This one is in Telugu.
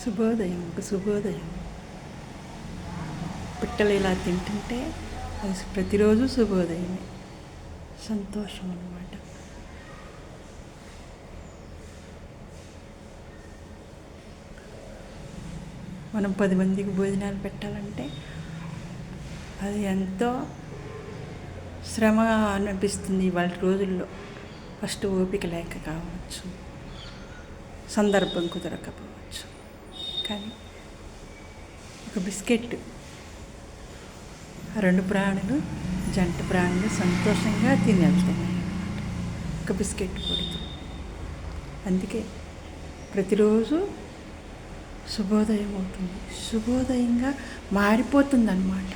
శుభోదయం, ఒక శుభోదయం. పిట్టలు ఇలా తింటుంటే అది ప్రతిరోజు శుభోదయమే. సంతోషం అన్నమాట. మనం 10 మందికి భోజనాలు పెట్టాలంటే అది ఎంతో శ్రమ అనిపిస్తుంది ఇవాళ రోజుల్లో. ఫస్ట్ ఓపిక లేక కావచ్చు, సందర్భం కుదరకపోవచ్చు, కానీ ఒక బిస్కెట్, ఆ 2 ప్రాణులు, జంట ప్రాణులు సంతోషంగా తిని వెళ్తున్నాయి అన్నమాట ఒక బిస్కెట్ కొడుతూ. అందుకే ప్రతిరోజు శుభోదయం అవుతుంది, శుభోదయంగా మారిపోతుంది అన్నమాట.